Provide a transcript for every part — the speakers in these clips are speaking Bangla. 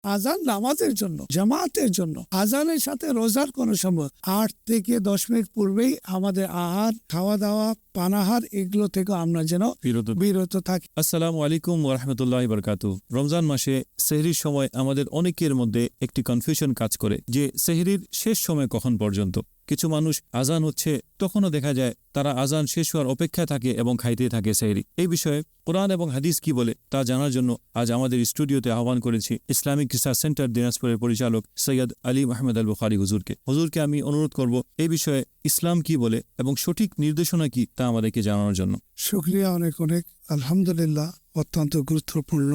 আজান নামাজের জন্য, জামাতের জন্য। আজানের সাথে রোজার কোনো সম্পর্ক 8 থেকে 10 মিনিট পূর্বেই আমাদের আহার, খাওয়া দাওয়া, পানাহার এগুলো থেকে আমরা যেন বিরত থাকি। আসসালামু আলাইকুম ওয়া রাহমাতুল্লাহি ওয়া বারাকাতুহু। রমজান মাসে সেহরির সময় আমাদের অনেকের মধ্যে একটি কনফিউশন কাজ করে যে সেহরির শেষ সময় কখন পর্যন্ত। কিছু মানুষ আজান হচ্ছে তখনও দেখা যায় তারা আজান শেষ হওয়ার অপেক্ষায় থাকে এবং খাইতে থাকে সেহরি। এই বিষয়ে কোরআন এবং হাদিস কি বলে তা জানার জন্য আজ আমাদের স্টুডিওতে আহ্বান করেছি ইসলামিক রিসার্চ সেন্টার দিনাজপুরের পরিচালক সৈয়দ আলিম আহমেদ আল বুখারী হুজুরকে আমি অনুরোধ করব এই বিষয়ে ইসলাম কি বলে এবং সঠিক নির্দেশনা কি তা আমাদেরকে জানানোর জন্য। শুকরিয়া, অনেক অনেক আলহামদুলিল্লাহ। অত্যন্ত গুরুত্বপূর্ণ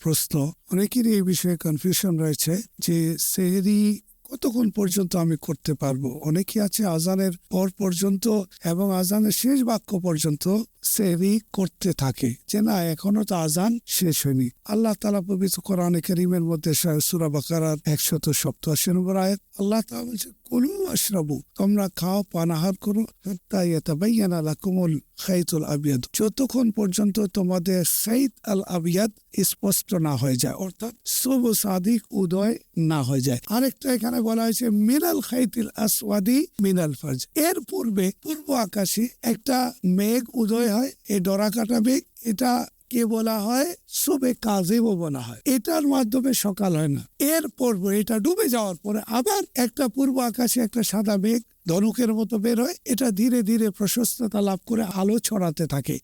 প্রশ্ন। অনেকেরই এই বিষয়ে কনফিউশন রয়েছে যে সেহরি কতক্ষণ পর্যন্ত আমি করতে পারবো। অনেকে আছে আজানের পর পর্যন্ত এবং আজানের শেষ বাক্য পর্যন্ত সেহরি করতে থাকে, যে না এখনো তো আজান শেষ হয়নি। আল্লাহ তাআলা পবিত্র কোরআনে কারীমের মধ্যে সূরা বাকারার 187 নম্বর আয়াত আল্লাহ তাআলা বলছে, কুলু আশরাবু, তোমরা খাও পানাহার করো, হাত্তা ইয়াতাবায়্যানা লাকুমুল খাইতুল আবিয়াদ, যতক্ষণ পর্যন্ত তোমাদের খাইত আল আবিয়াদ স্পষ্ট না হয়ে যায়, অর্থাৎ শুভ সাদিক উদয় না হয়ে যায়। আরেকটা এখানে বলা হয়েছে মিনাল খাইতিল আসওয়াদি মিনাল ফাজ, এর পূর্বে পূর্ব আকাশে একটা মেঘ উদয় হয়, এই ডরাকাটা মেঘ, এটা কে বলা হয় শুভে কাযিবও বলা হয়। এটার মাধ্যমে সকাল হয় না। এর পূর্বে এটা ডুবে যাওয়ার পরে আবার একটা পূর্ব আকাশে একটা সাদা মেঘ ধনুকের মতো বের হয়, এটা ধীরে ধীরে প্রশস্ততা লাভ করে আলো ছড়াতে থাকে,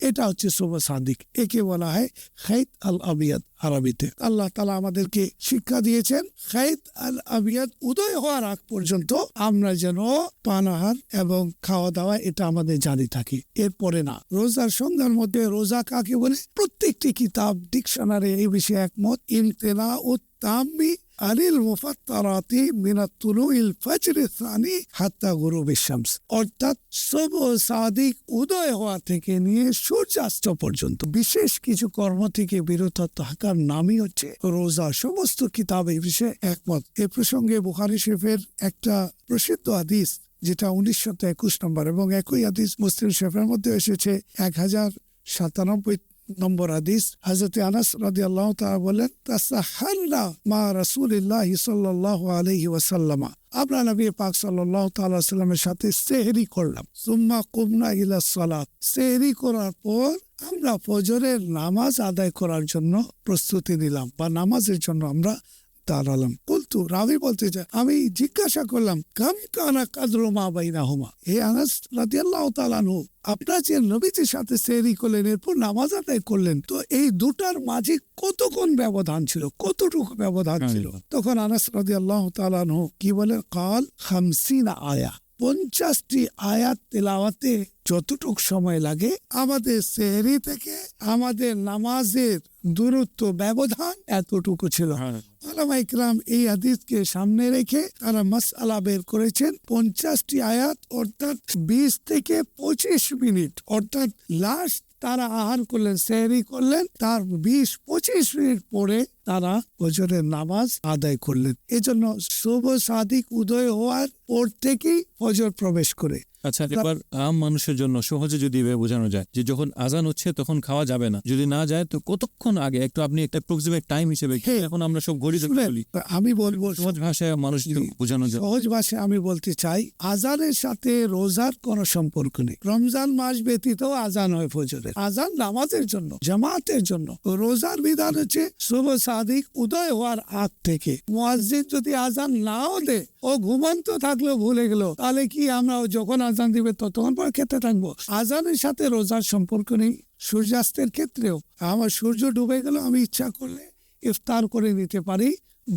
এটা হচ্ছে শুভ সাদিক। একে বলা হয় খাইত আল আবিয়াদ আরবিতে। আল্লাহ তাআলা আমাদেরকে শিক্ষা দিয়েছেন খাইত আল আবিয়াদ উদয় হওয়ার আগ পর্যন্ত আমরা যেন পানাহার এবং খাওয়া দাওয়া এটা আমাদের জারি থাকি, এরপরে না। রোজার সন্ধ্যার মধ্যে রোজা কাকে বলে? প্রত্যেকটি কিতাব ডিকশনারি এই বিষয়ে একমত। ইমতেনা ও তাম্মি আনিল মুফাত্তারাতি মিনাত তুলুইল ফাজরি সানি হাত্তা গুরুবিশ শামস, অর্থাৎ শুভ সাদিক উদয় হওয়া থেকে নিয়ে সূর্যাস্ত পর্যন্ত বিশেষ কিছু কর্ম থেকে বিরত থাকার নামই হচ্ছে রোজা। সমস্ত কিতাব এই বিষয়ে একমত। এ প্রসঙ্গে বুখারী শরীফের একটা প্রসিদ্ধ হাদিস যেটা 1921 নম্বর এবং একই হাদিস মুসলিম শরীফের মধ্যে এসেছে 1097 নম্বর হাদিস। হযরত আনাস রাদিয়াল্লাহু তাআলা বলেন, তাসাহারনা মা রাসূলিল্লাহ সাল্লাল্লাহু আলাইহি ওয়াসাল্লাম, আমরা নবী পাক সাল্লাল্লাহু তাআলা সাল্লামের সাথে সেহরি করলাম। সুম্মা কুমনা ইলা সালাত, সেহরি করার পর আমরা ফজরের নামাজ আদায় করার জন্য প্রস্তুতি নিলাম বা নামাজের জন্য আমরা দাঁড়ালাম। বলতো রাবি বলতে চাই, আমি জিজ্ঞাসা করলাম কাম কানা কাদরু মা বাইনাহুমা, হে আনাস রাদিয়াল্লাহু তাআলা আনহু, আপনারা যে নবীজির সাথে সেহরি করলেন এরপর নামাজ আদায় করলেন, তো এই দুটার মাঝে কতক্ষণ ব্যবধান ছিল, কতটুকু ব্যবধান ছিল? তখন আনাস রাদিয়াল্লাহু তাআলা আনহু কি বলেন? কাল 50 আয়া, 50টি আয়াত তেলাওয়াতে যতটুকু সময় লাগে আমাদের সেহরি থেকে আমাদের নামাজের দূরত্ব ব্যবধান এতটুকু ছিল। উলামা ইকরাম এই হাদিসকে সামনে রেখে তারা মাসআলা বের করেছেন 50টি আয়াত অর্থাৎ 20 থেকে 25 মিনিট, অর্থাৎ লাস্ট তারা আহার করলেন, সেহরি করলেন, তার 20-25 মিনিট পরে তারা ফজরের নামাজ আদায় করলেন। এজন্য শুভ সাদিক উদয় হওয়ার পর থেকেই ফজর প্রবেশ করে। আচ্ছা, এবার আম মানুষের জন্য সহজে যদি বোঝানো যায় যে যখন আজান হচ্ছে তখন খাওয়া যাবে না, যদি না যায় তো কতক্ষণ আগে, একটু আপনি একটা অ্যাপ্রক্সিমেট টাইম হিসেবে, এখন আমরা সব ঘড়িতে বলি, আমি বলবো সহজ ভাষায় মানুষ বোঝানো যায়। সহজ ভাষায় আমি বলতে চাই, আজানের সাথে রোজার কোনো সম্পর্ক নেই। রমজান মাস ব্যতীত আজান হয় ফজরের, আজান নামাজের জন্য, জামাতের জন্য। রোজার বিধান হচ্ছে শুভ সাদিক উদয় হওয়ার আগ থেকে। মুয়াজ্জিন যদি আজান নাও দে, ও ঘুমন্ত থাকলো, ভুলে গেল, তাহলে কি আমরা যখন আজান দিবে ততক্ষণ পর খেতে থাকবো? আজানের সাথে রোজার সম্পর্ক নেই। সূর্যাস্তের ক্ষেত্রেও আমার সূর্য ডুবে গেল, আমি ইচ্ছা করলে ইফতার করে নিতে পারি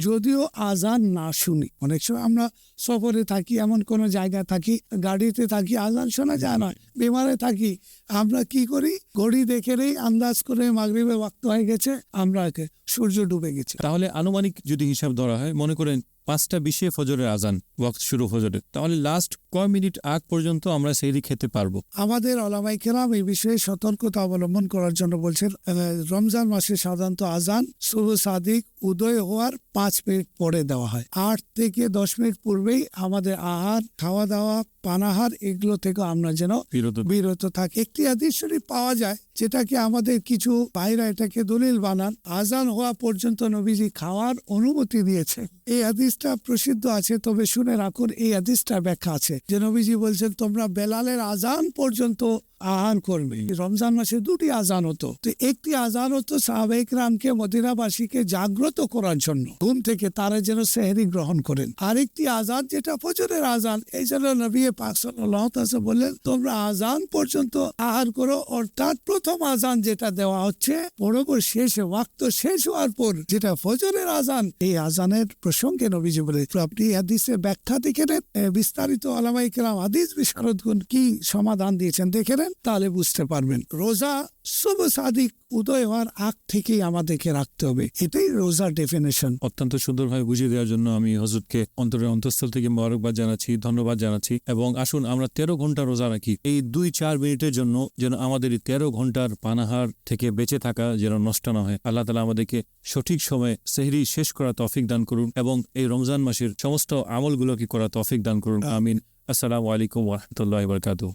যদিও আজান না শুনি। অনেক সময় আমরা সফরে থাকি, এমন কোন জায়গায় থাকি, গাড়িতে থাকি, আজান শোনা যায় না, বিমানে থাকি, আমরা কি করি? ঘড়ি দেখে নেই, আন্দাজ করে মাগরিবের ওয়াক্ত হয়ে গেছে, আমরা সূর্য ডুবে গেছে। তাহলে আনুমানিক যদি হিসাব ধরা হয়, মনে করেন 5:20 ফজরের আজান, ওয়াক্ত শুরু ফজরের, তাহলে লাস্ট কয় মিনিট আগ পর্যন্ত আমরা সেহরি খেতে পারবো? আমাদের উলামায়ে কেরাম এই বিষয়ে সতর্কতা অবলম্বন করার জন্য বলছেন, রমজান মাসে সাধারণত আজান শুভ সাদিক উদয় হওয়ার 5 মিনিট পরে দেওয়া হয়। 8 থেকে 10 মিনিট পূর্বেই আমাদের আহার, খাওয়া দাওয়া, পানাহার এগুলো থেকে আমরা যেন বিরত থাকি। একটি হাদিস শরীফ পাওয়া যায় যেটাকে আমাদের কিছু ভাইরা এটাকে দলিল বানান, আজান হওয়া পর্যন্ত নবীজি খাওয়ার অনুমতি দিয়েছে। এই হাদিসটা প্রসিদ্ধ আছে, তবে শুনে রাখুন এই হাদিসটা ব্যাখ্যা আছে যে নবীজি বলছেন তোমরা বেলালের আজান পর্যন্ত আহার করবে। রমজান মাসে দুটি আজান হতো, তো একটি আজান হতো সাহাবায়ে কেরামকে, মদিনাবাসীকে জাগ্রত করার জন্য, ঘুম থেকে তারা যেন সেহরি গ্রহণ করেন। আরেকটি আজান যেটা ফজরের আজান, এই জন্য নবী পাক সাল্লাল্লাহু আলাইহি ওয়াসাল্লাম বললেন তোমরা আজান পর্যন্ত আহার করো। অর্থাৎ প্রথম আজান যেটা দেওয়া হচ্ছে বরাবর শেষে ওয়াক্ত শেষ হওয়ার পর যেটা ফজরের আজান, এই আজানের প্রসঙ্গে নবীজি বলে। তো আপনি হাদিসের ব্যাখ্যা দেখে নেন, বিস্তারিত ওলামায়ে কেরাম হাদিস বিশারদগণ কি সমাধান দিয়েছেন দেখে নেন, তাহলে বুঝতে পারবেন। রোজা শুভ সাদিক উদয় হওয়ার আগ থেকেই আমাদেরকে রাখতে হবে, এটাই রোজার ডেফিনেশন। অত্যন্ত সুন্দরভাবে বুঝিয়ে দেওয়ার জন্য আমি হযরতকে অন্তরের অন্তঃস্থল থেকে মোবারকবাদ জানাচ্ছি, ধন্যবাদ জানাচ্ছি। এবং আসুন আমরা 13 ঘন্টা রোজা রাখি, এই 2-4 মিনিটের জন্য যেন আমাদের এই 13 ঘন্টার পানাহার থেকে বেঁচে থাকা যেন নষ্ট না হয়। আল্লাহ তাআলা আমাদেরকে সঠিক সময়ে সেহরি শেষ করা তৌফিক দান করুন এবং এই রমজান মাসের সমস্ত আমলগুলোকে করা তৌফিক দান করুন। আমিন। আসসালামু আলাইকুম ওয়া রাহমাতুল্লাহি ওয়া বারাকাতুহু।